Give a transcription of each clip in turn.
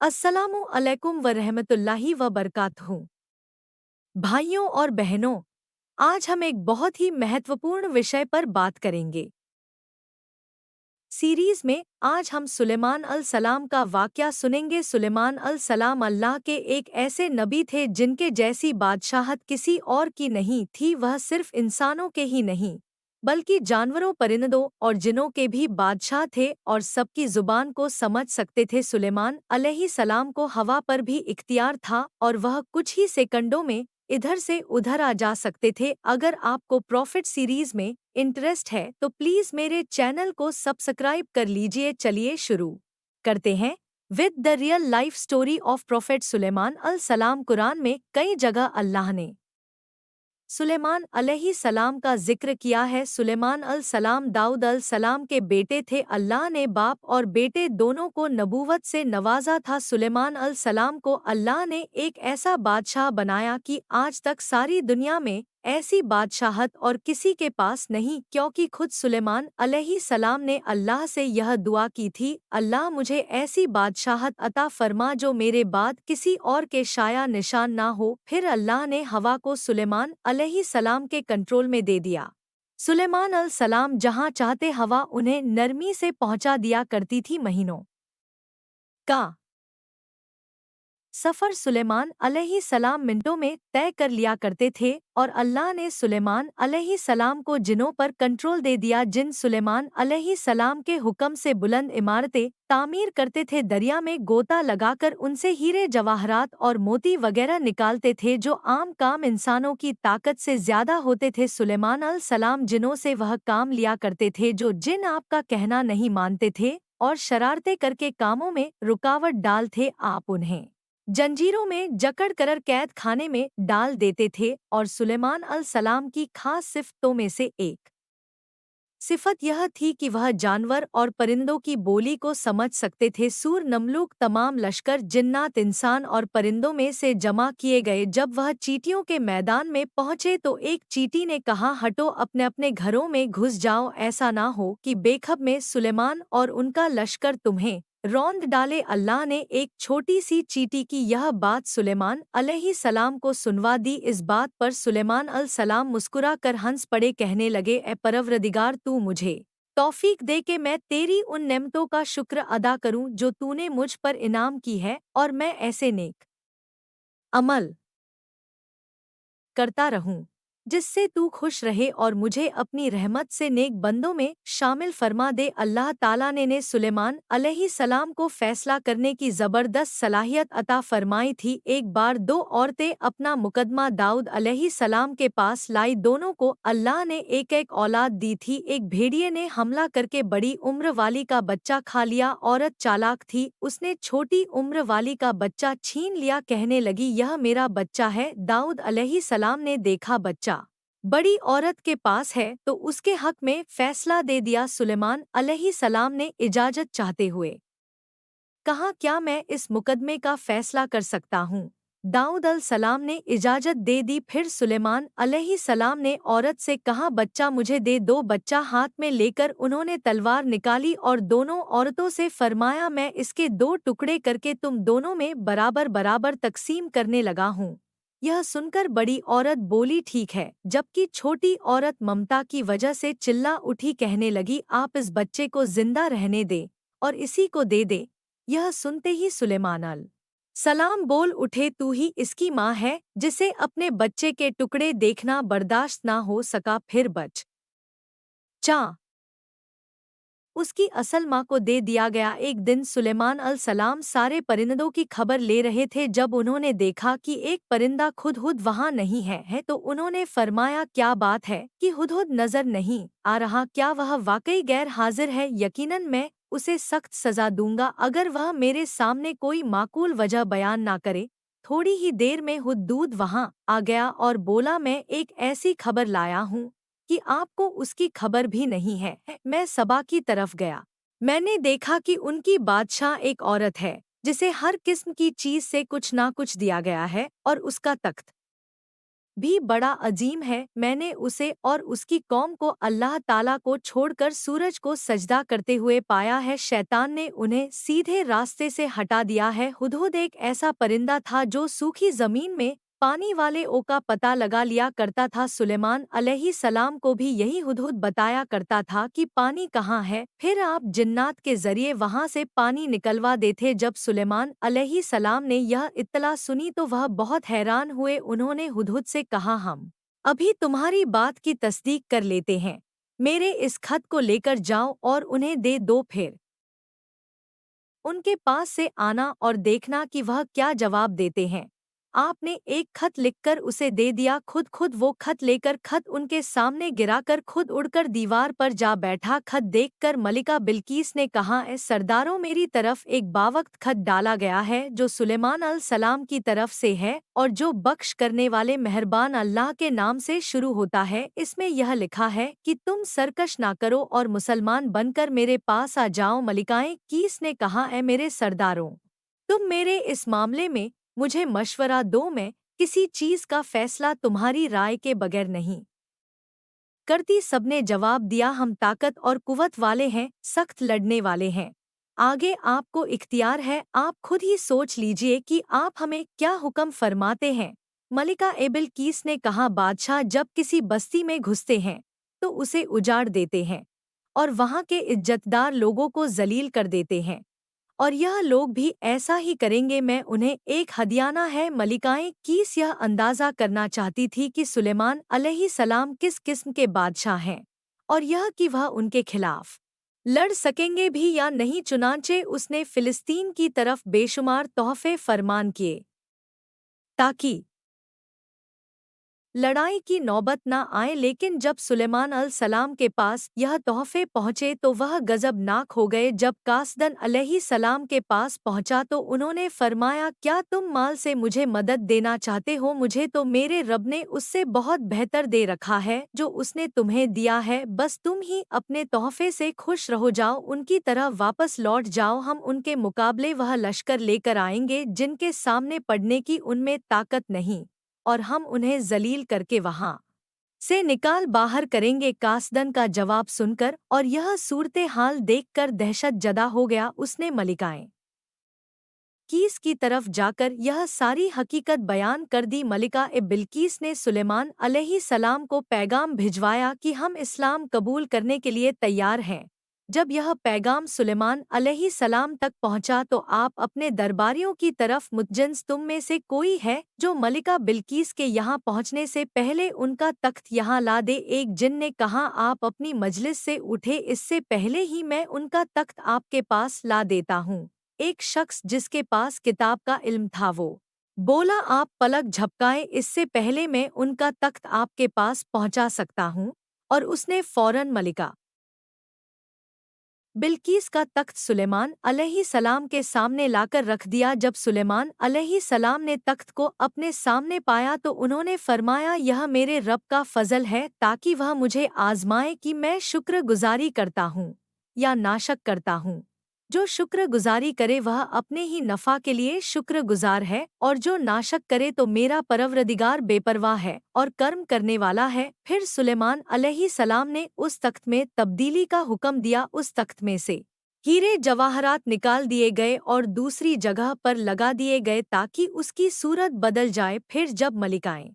अस्सलामु अलैकुम व रहमतुल्लाहि व बरकातहू। भाइयों और बहनों, आज हम एक बहुत ही महत्वपूर्ण विषय पर बात करेंगे। सीरीज में आज हम सुलेमान अल सलाम का वाक़या सुनेंगे। सुलेमान अल सलाम अल्लाह के एक ऐसे नबी थे जिनके जैसी बादशाहत किसी और की नहीं थी। वह सिर्फ इंसानों के ही नहीं बल्कि जानवरों, परिंदों और जिनों के भी बादशाह थे और सबकी जुबान को समझ सकते थे। सुलेमान अलैहि सलाम को हवा पर भी इख्तियार था और वह कुछ ही सेकंडों में इधर से उधर आ जा सकते थे। अगर आपको प्रॉफिट सीरीज में इंटरेस्ट है तो प्लीज मेरे चैनल को सब्सक्राइब कर लीजिए। चलिए शुरू करते हैं with the real life story of prophet सुलेमान अल सलाम। कुरान में कई जगह अल्लाह ने सुलेमान अलैहि सलाम का जिक्र किया है। सुलेमान अल सलाम दाऊद अल सलाम के बेटे थे। अल्लाह ने बाप और बेटे दोनों को नबूवत से नवाजा था। सुलेमान अल सलाम को अल्लाह ने एक ऐसा बादशाह बनाया कि आज तक सारी दुनिया में ऐसी बादशाहत और किसी के पास नहीं, क्योंकि खुद सुलेमान अलैहि सलाम ने अल्लाह से यह दुआ की थी, अल्लाह मुझे ऐसी बादशाहत अता फरमा जो मेरे बाद किसी और के शाया निशान ना हो। फिर अल्लाह ने हवा को सुलेमान अलैहि सलाम के कंट्रोल में दे दिया। सुलेमान अल सलाम जहाँ चाहते हवा उन्हें नरमी से पहुँचा दिया करती थी। महीनों का सफ़र सुलेमान अलैहि सलाम मिनटों में तय कर लिया करते थे और अल्लाह ने सुलेमान अलैहि सलाम को जिनों पर कंट्रोल दे दिया। जिन सुलेमान अलैहि सलाम के हुक्म से बुलंद इमारतें तामीर करते थे, दरिया में गोता लगाकर उनसे हीरे जवाहरात और मोती वगैरह निकालते थे, जो आम काम इंसानों की ताकत से ज्यादा होते थे। सुलेमान अल सलाम जिनों से वह काम लिया करते थे जो जिन आपका कहना नहीं मानते थे और शरारतें करके कामों में रुकावट डालते। आप उन्हें जंजीरों में जकड़ कर कैद खाने में डाल देते थे। और सुलेमान अल सलाम की खास सिफ़तों में से एक सिफत यह थी कि वह जानवर और परिंदों की बोली को समझ सकते थे। सूर, नमलूक, तमाम लश्कर, जिन्नात, इंसान और परिंदों में से जमा किए गए। जब वह चींटियों के मैदान में पहुंचे तो एक चींटी ने कहा, हटो, अपने अपने घरों में घुस जाओ, ऐसा ना हो कि बेखब में सुलेमान और उनका लश्कर तुम्हें रौंद डाले। अल्लाह ने एक छोटी सी चींटी की यह बात सुलेमान अलैहि सलाम को सुनवा दी। इस बात पर सुलेमान अल सलाम मुस्कुरा कर हंस पड़े, कहने लगे, ए परवरदिगार, तू मुझे तौफीक दे कि मैं तेरी उन नेमतों का शुक्र अदा करूं जो तूने मुझ पर इनाम की है और मैं ऐसे नेक अमल करता रहूं जिससे तू खुश रहे और मुझे अपनी रहमत से नेक बंदों में शामिल फरमा दे। अल्लाह ताला ने सुलेमान अलैहि सलाम को फैसला करने की ज़बरदस्त सलाहियत अता फरमाई थी। एक बार दो औरतें अपना मुकदमा दाऊद अलैहि सलाम के पास लाई। दोनों को अल्लाह ने एक एक औलाद दी थी। एक भेड़िए ने हमला करके बड़ी उम्र वाली का बच्चा खा लिया। औरत चालाक थी, उसने छोटी उम्र वाली का बच्चा छीन लिया, कहने लगी, यह मेरा बच्चा है। दाऊद अलैहि सलाम ने देखा बच्चा बड़ी औरत के पास है तो उसके हक में फैसला दे दिया। सुलेमान अलैहि सलाम ने इजाजत चाहते हुए कहा, क्या मैं इस मुकदमे का फैसला कर सकता हूँ? दाऊद अल सलाम ने इजाजत दे दी। फिर सुलेमान अलैहि सलाम ने औरत से कहा, बच्चा मुझे दे दो। बच्चा हाथ में लेकर उन्होंने तलवार निकाली और दोनों औरतों से फरमाया, मैं इसके दो टुकड़े करके तुम दोनों में बराबर बराबर तकसीम करने लगा हूँ। यह सुनकर बड़ी औरत बोली, ठीक है, जबकि छोटी औरत ममता की वजह से चिल्ला उठी, कहने लगी, आप इस बच्चे को जिंदा रहने दे और इसी को दे दे। यह सुनते ही सुलेमान अल सलाम बोल उठे, तू ही इसकी माँ है जिसे अपने बच्चे के टुकड़े देखना बर्दाश्त ना हो सका। फिर बच चा उसकी असल माँ को दे दिया गया। एक दिन सुलेमान अल सलाम सारे परिंदों की खबर ले रहे थे। जब उन्होंने देखा कि एक परिंदा खुदहुद वहाँ नहीं है तो उन्होंने फरमाया, क्या बात है कि हुदहुद नजर नहीं आ रहा? क्या वह वाकई गैर हाजिर है? यकीनन मैं उसे सख्त सजा दूंगा अगर वह मेरे सामने कोई माकूल वजह बयान ना करे। थोड़ी ही देर में हुदहूद वहाँ आ गया और बोला, मैं एक ऐसी खबर लाया हूँ कि आपको उसकी खबर भी नहीं है। मैं सबा की तरफ गया, मैंने देखा कि उनकी बादशाह एक औरत है जिसे हर किस्म की चीज से कुछ ना कुछ दिया गया है और उसका तख्त भी बड़ा अजीम है। मैंने उसे और उसकी कौम को अल्लाह ताला को छोड़कर सूरज को सजदा करते हुए पाया है। शैतान ने उन्हें सीधे रास्ते से हटा दिया है। हुदहुद एक ऐसा परिंदा था जो सूखी जमीन में पानी वाले ओ का पता लगा लिया करता था। सुलेमान अलैहिस्सलाम को भी यही हुदहुद बताया करता था कि पानी कहाँ है, फिर आप जिन्नात के जरिए वहाँ से पानी निकलवा देते। जब सुलेमान अलैहिस्सलाम ने यह इत्तला सुनी तो वह बहुत हैरान हुए। उन्होंने हुदहुद से कहा, हम अभी तुम्हारी बात की तस्दीक कर लेते हैं। मेरे इस खत को लेकर जाओ और उन्हें दे दो, फिर उनके पास से आना और देखना कि वह क्या जवाब देते हैं। आपने एक खत लिखकर उसे दे दिया। खुद वो खत लेकर खत उनके सामने गिराकर खुद उड़कर दीवार पर जा बैठा। खत देखकर मलिका बिल्कीस ने कहा, ए सरदारों, मेरी तरफ एक बावक्त खत डाला गया है जो सुलेमान अल सलाम की तरफ से है और जो बख्श करने वाले मेहरबान अल्लाह के नाम से शुरू होता है। इसमें यह लिखा है कि तुम सरकश ना करो और मुसलमान बनकर मेरे पास आ जाओ। मलिकाए कीस ने कहा, ए मेरे सरदारों, तुम मेरे इस मामले में मुझे मशवरा दो। मैं किसी चीज का फैसला तुम्हारी राय के बगैर नहीं करती। सबने जवाब दिया, हम ताकत और कुव्वत वाले हैं, सख्त लड़ने वाले हैं। आगे आपको इख्तियार है, आप खुद ही सोच लीजिए कि आप हमें क्या हुक्म फरमाते हैं। मलिका बिल्कीस ने कहा, बादशाह जब किसी बस्ती में घुसते हैं तो उसे उजाड़ देते हैं और वहाँ के इज्जतदार लोगों को जलील कर देते हैं, और यह लोग भी ऐसा ही करेंगे। मैं उन्हें एक हदियाना है। मलिकाएं कीस यह अंदाजा करना चाहती थी कि सुलेमान अलैहिस्सलाम किस किस्म के बादशाह हैं और यह कि वह उनके खिलाफ लड़ सकेंगे भी या नहीं। चुनांचे उसने फिलिस्तीन की तरफ बेशुमार तोहफे फरमान किए ताकि लड़ाई की नौबत न आए। लेकिन जब सुलेमान अल सलाम के पास यह तोहफे पहुँचे तो वह गजबनाक हो गए। जब कासदन अलैहिस्सलाम के पास पहुँचा तो उन्होंने फरमाया, क्या तुम माल से मुझे मदद देना चाहते हो? मुझे तो मेरे रब ने उससे बहुत बेहतर दे रखा है जो उसने तुम्हें दिया है। बस तुम ही अपने तोहफे से खुश रहो, जाओ उनकी तरह वापस लौट जाओ। हम उनके मुकाबले वह लश्कर लेकर आएंगे जिनके सामने पड़ने की उनमें ताकत नहीं, और हम उन्हें जलील करके वहां से निकाल बाहर करेंगे। कासदन का जवाब सुनकर और यह सूरत हाल देखकर दहशत जदा हो गया। उसने मलिकाएं कीस की तरफ जाकर यह सारी हकीकत बयान कर दी। मलिका बिल्कीस ने सुलेमान अलैहिस्सलाम को पैगाम भिजवाया कि हम इस्लाम कबूल करने के लिए तैयार हैं। जब यह पैगाम सुलेमान अलैहिस्सलाम तक पहुंचा तो आप अपने दरबारियों की तरफ मुतजन्स, तुम में से कोई है जो मलिका बिल्कीस के यहाँ पहुँचने से पहले उनका तख्त यहाँ ला दे? एक जिन ने कहा, आप अपनी मजलिस से उठे, इससे पहले ही मैं उनका तख्त आपके पास ला देता हूँ। एक शख्स जिसके पास किताब का इल्म था वो बोला, आप पलक झपकाए, इससे पहले मैं उनका तख्त आपके पास पहुंचा सकता हूं। और उसने फौरन मलिका बिल्कीस का तख्त सुलेमान अलैहिस्सलाम के सामने लाकर रख दिया। जब सुलेमान अलैहिस्सलाम ने तख्त को अपने सामने पाया तो उन्होंने फरमाया, यह मेरे रब का फजल है ताकि वह मुझे आजमाए कि मैं शुक्रगुजारी करता हूँ या नाशक करता हूँ। जो शुक्रगुजारी करे वह अपने ही नफ़ा के लिए शुक्रगुजार है, और जो नाशक करे तो मेरा परवरदिगार बेपरवाह है और कर्म करने वाला है। फिर सुलेमान अलैहिस्सलाम ने उस तख्त में तब्दीली का हुक्म दिया। उस तख्त में से हीरे जवाहरात निकाल दिए गए और दूसरी जगह पर लगा दिए गए ताकि उसकी सूरत बदल जाए। फिर जब मलिकाएं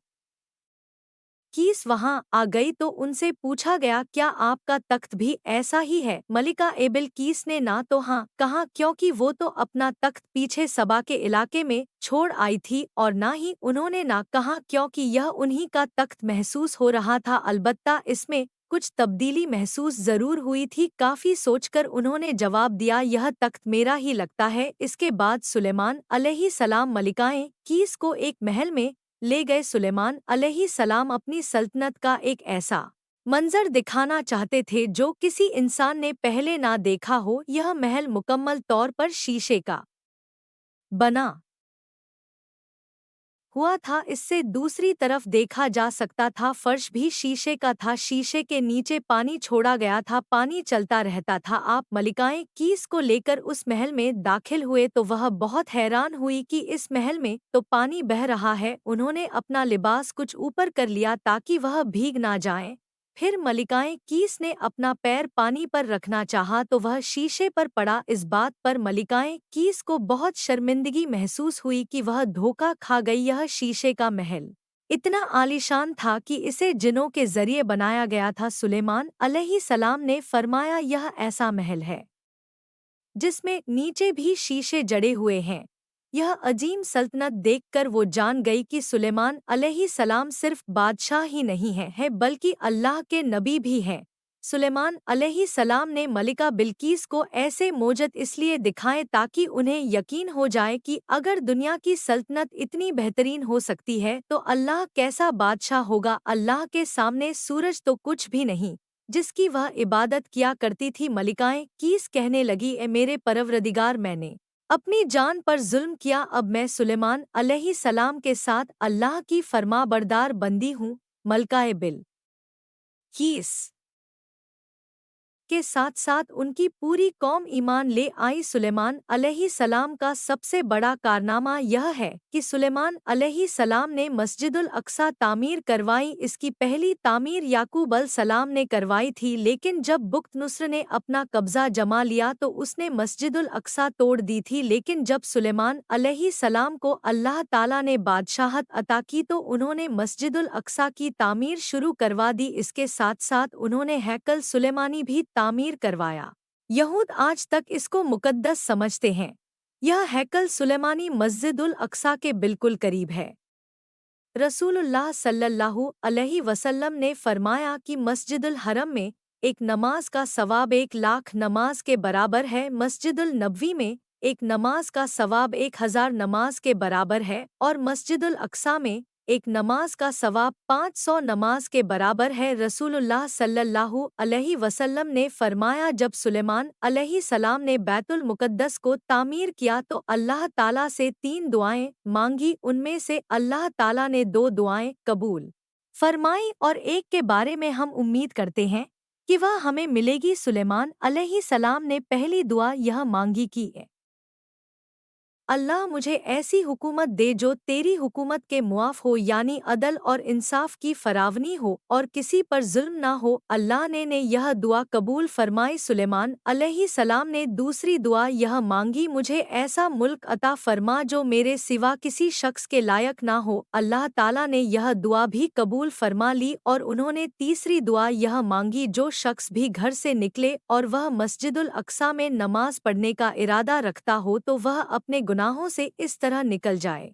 कीस वहां आ गई तो उनसे पूछा गया, क्या आपका तख्त भी ऐसा ही है? मलिका बिल्कीस ने ना तो हाँ कहा, क्योंकि वो तो अपना तख्त पीछे सबा के इलाके में छोड़ आई थी, और ना ही उन्होंने ना कहा क्योंकि यह उन्हीं का तख्त महसूस हो रहा था। अलबत्ता इसमें कुछ तब्दीली महसूस जरूर हुई थी। काफी सोचकर उन्होंने जवाब दिया, यह तख्त मेरा ही लगता है। इसके बाद सुलेमान अलैहिस्सलाम मलिकाएं कीस को एक महल में ले गए। सुलेमान अलैहिस्सलाम अपनी सल्तनत का एक ऐसा मंजर दिखाना चाहते थे जो किसी इंसान ने पहले ना देखा हो। यह महल मुकम्मल तौर पर शीशे का बना हुआ था, इससे दूसरी तरफ देखा जा सकता था फर्श भी शीशे का था, शीशे के नीचे पानी छोड़ा गया था, पानी चलता रहता था। आप मलिकाएं कीस को लेकर उस महल में दाखिल हुए तो वह बहुत हैरान हुई कि इस महल में तो पानी बह रहा है। उन्होंने अपना लिबास कुछ ऊपर कर लिया ताकि वह भीग ना जाए। फिर मलिकाएं कीस ने अपना पैर पानी पर रखना चाहा तो वह शीशे पर पड़ा। इस बात पर मलिकाएं कीस को बहुत शर्मिंदगी महसूस हुई कि वह धोखा खा गई। यह शीशे का महल इतना आलीशान था कि इसे जिनों के जरिए बनाया गया था। सुलेमान अलैहिस्सलाम ने फरमाया, यह ऐसा महल है जिसमें नीचे भी शीशे जड़े हुए हैं। यह अजीम सल्तनत देखकर वो जान गई कि सुलेमान अलैहिस्सलाम सिर्फ बादशाह ही नहीं है बल्कि अल्लाह के नबी भी हैं। सुलेमान अलैहिस्सलाम ने मलिका बिल्कीस को ऐसे मोजत इसलिए दिखाए ताकि उन्हें यकीन हो जाए कि अगर दुनिया की सल्तनत इतनी बेहतरीन हो सकती है तो अल्लाह कैसा बादशाह होगा। अल्लाह के सामने सूरज तो कुछ भी नहीं जिसकी वह इबादत किया करती थी। मलिकाएं कीस कहने लगी, ए मेरे परवरदिगार, मैंने अपनी जान पर जुल्म किया। अब मैं सुलेमान अलैहिस्सलाम के साथ अल्लाह की फरमाबरदार बंदी हूँ। मलकाए बिल कीस के साथ साथ उनकी पूरी कौम ईमान ले आई। सुलेमान अलैहिस्सलाम का सबसे बड़ा कारनामा यह है कि सुलेमान अलैहिस्सलाम ने मस्जिदुल अक्सा तामीर करवाई। इसकी पहली तामीर याकूब अलैहिस्सलाम ने करवाई थी, लेकिन जब बुख्तनस्र ने अपना कब्जा जमा लिया तो उसने मस्जिदुल अक्सा तोड़ दी थी। लेकिन जब सुलेमान अलैहिस्सलाम को अल्लाह ताला ने बादशाहत अता की तो उन्होंने मस्जिदुल अक्सा की तामीर शुरू करवा दी। इसके साथ साथ उन्होंने हैकल सुलेमानी भी तामीर करवाया। यहूद आज तक इसको मुकद्दस समझते हैं। यह हैकल सुलेमानी मस्जिदुल अक्सा के बिल्कुल करीब है। रसूलुल्लाह सल्लल्लाहु अलैहि वसल्लम ने फरमाया कि मस्जिदुल हरम में एक नमाज का सवाब 1,00,000 नमाज के बराबर है। मस्जिदुल नबवी में एक नमाज का सवाब 1,000 नमाज के बराबर है और मस्जिदुल अक्सा में एक नमाज का सवाब 500 नमाज के बराबर है। रसूलुल्लाह सल्लल्लाहु अलैहि वसल्लम ने फरमाया, जब सुलेमान अलैहिस्सलाम ने बैतुल मुकद्दस को तामीर किया तो अल्लाह ताला से 3 दुआएं मांगी। उनमें से अल्लाह ताला ने 2 दुआएं कबूल फरमाई और एक के बारे में हम उम्मीद करते हैं कि वह हमें मिलेगी। सुलेमान अलैहिस्सलाम ने पहली दुआ यह मांगी कि अल्लाह मुझे ऐसी हुकूमत दे जो तेरी हुकूमत के मुआफ हो, यानी अदल और इंसाफ की फरावनी हो और किसी पर जुल्म ना हो। अल्लाह ने यह दुआ कबूल फरमाई। सुलेमान अलैहिस्सलाम ने दूसरी दुआ यह मांगी, मुझे ऐसा मुल्क अता फरमा जो मेरे सिवा किसी शख्स के लायक ना हो। अल्लाह ताला ने यह दुआ भी कबूल फरमा ली और उन्होंने तीसरी दुआ यह मांगी, जो शख्स भी घर से निकले और वह मस्जिदुल अक्सा में नमाज पढ़ने का इरादा रखता हो तो वह अपने गुनाहों से इस तरह निकल जाए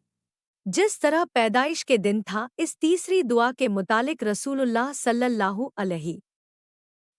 जिस तरह पैदाइश के दिन था। इस तीसरी दुआ के मुतालिक रसूलुल्लाह सल्लल्लाहु अलैहि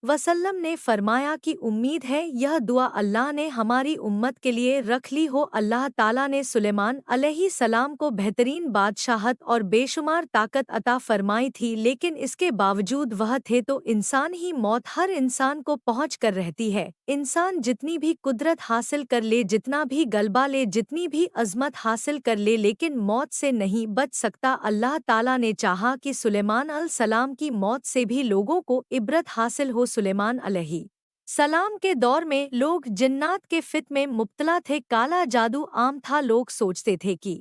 वसल्लम ने फरमाया कि उम्मीद है यह दुआ अल्लाह ने हमारी उम्मत के लिए रख ली हो। अल्लाह ताला ने सुलेमान अलैहिस्सलाम को बेहतरीन बादशाहत और बेशुमार ताकत अता फरमाई थी, लेकिन इसके बावजूद वह थे तो इंसान ही मौत हर इंसान को पहुँच कर रहती है। इंसान जितनी भी कुदरत हासिल कर ले, जितना भी गलबा ले, जितनी भी अजमत हासिल कर ले, लेकिन मौत से नहीं बच सकता। अल्लाह ताला ने चाहा कि सुलेमान अलैहिस्सलाम की मौत से भी लोगों को इबरत हासिल हो। सुलेमान अलैहि सलाम के दौर में लोग जिन्नात के फित में मुब्तला थे। काला जादू आम था। लोग सोचते थे कि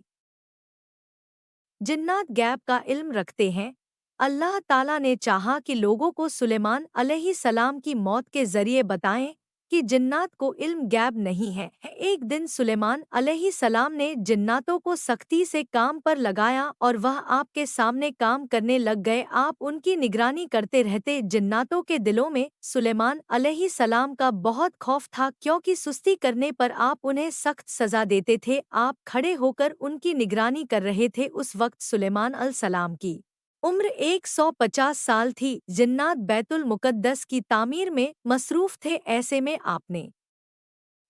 जिन्नात गैब का इल्म रखते हैं। अल्लाह ताला ने चाहा कि लोगों को सुलेमान अलैहिस्सलाम की मौत के जरिए बताएं कि जिन्नात को इल्म गैब नहीं है। एक दिन सुलेमान अलैहिस्सलाम ने जिन्नातों को सख्ती से काम पर लगाया और वह आपके सामने काम करने लग गए। आप उनकी निगरानी करते रहते। जिन्नातों के दिलों में सुलेमान अलैहिस्सलाम का बहुत खौफ था, क्योंकि सुस्ती करने पर आप उन्हें सख्त सजा देते थे। आप खड़े होकर उनकी निगरानी कर रहे थे। उस वक्त सुलेमान अलैहिस्सलाम की उम्र 150 साल थी। जिन्नात बैतुल मुकद्दस की तामीर में मसरूफ थे। ऐसे में आपने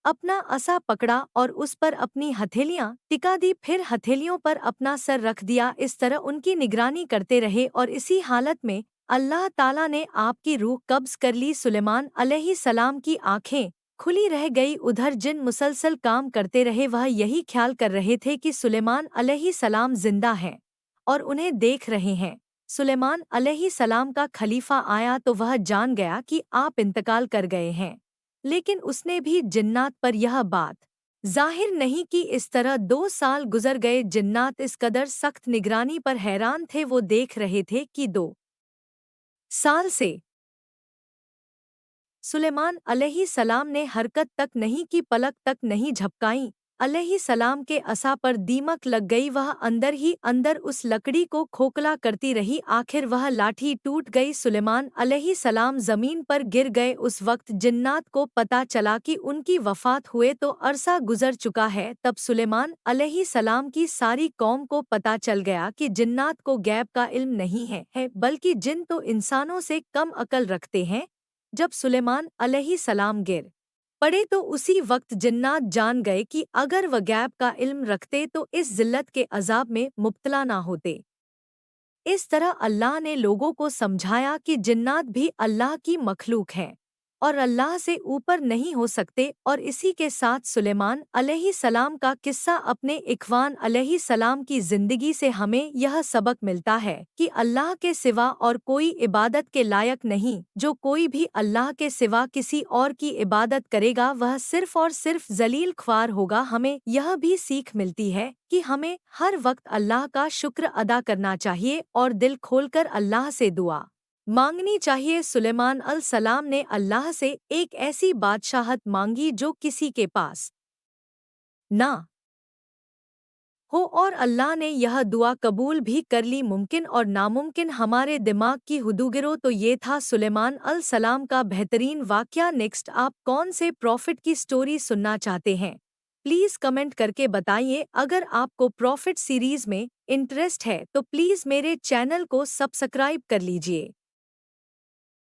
अपना असा पकड़ा और उस पर अपनी हथेलियां टिका दी, फिर हथेलियों पर अपना सर रख दिया। इस तरह उनकी निगरानी करते रहे और इसी हालत में अल्लाह ताला ने आपकी रूह कब्ज कर ली। सुलेमान अलैहिस्सलाम की आंखें खुली रह गई। उधर जिन मुसलसल काम करते रहे वह यही ख्याल कर रहे थे कि सुलेमान अलैहिस्सलाम जिंदा हैं और उन्हें देख रहे हैं। सुलेमान अलैहिस्सलाम का खलीफा आया तो वह जान गया कि आप इंतकाल कर गए हैं, लेकिन उसने भी जिन्नात पर यह बात जाहिर नहीं कि इस तरह 2 साल गुजर गए। जिन्नात इस कदर सख्त निगरानी पर हैरान थे। वो देख रहे थे कि 2 साल से सुलेमान अलैहिस्सलाम ने हरकत तक नहीं की, पलक तक नहीं झपकाई। अलैहिस्सलाम के असा पर दीमक लग गई। वह अंदर ही अंदर उस लकड़ी को खोखला करती रही। आखिर वह लाठी टूट गई। सुलेमान अलैहिस्सलाम जमीन पर गिर गए। उस वक्त जिन्नात को पता चला कि उनकी वफात हुए तो अरसा गुजर चुका है। तब सुलेमान अलैहिस्सलाम की सारी कौम को पता चल गया कि जिन्नात को गैब का इल्म नहीं है बल्कि जिन तो इंसानों से कम अकल रखते हैं। जब सुलेमान अलैहिस्सलाम गिर पड़े तो उसी वक्त जिन्नात जान गए कि अगर वह गैब का इल्म रखते तो इस जिल्लत के अजाब में मुब्तला ना होते। इस तरह अल्लाह ने लोगों को समझाया कि जिन्नात भी अल्लाह की मखलूक हैं और अल्लाह से ऊपर नहीं हो सकते। और इसी के साथ सुलेमान अलैहिस्सलाम का किस्सा अपने इख्वान अलैहिस्सलाम की जिंदगी से हमें यह सबक मिलता है कि अल्लाह के सिवा और कोई इबादत के लायक नहीं। जो कोई भी अल्लाह के सिवा किसी और की इबादत करेगा वह सिर्फ और सिर्फ जलील ख्वार होगा। हमें यह भी सीख मिलती है कि हमें हर वक्त अल्लाह का शुक्र अदा करना चाहिए और दिल खोलकर अल्लाह से दुआ मांगनी चाहिए। सुलेमान अलैहिस्सलाम ने अल्लाह से एक ऐसी बादशाहत मांगी जो किसी के पास ना हो और अल्लाह ने यह दुआ कबूल भी कर ली। मुमकिन और नामुमकिन हमारे दिमाग की हुदूगिरो तो ये था सुलेमान अलैहिस्सलाम का बेहतरीन वाक़या। नेक्स्ट आप कौन से प्रॉफिट की स्टोरी सुनना चाहते हैं? प्लीज़ कमेंट करके बताइए। अगर आपको प्रॉफिट सीरीज़ में इंटरेस्ट है तो प्लीज़ मेरे चैनल को सब्सक्राइब कर लीजिए।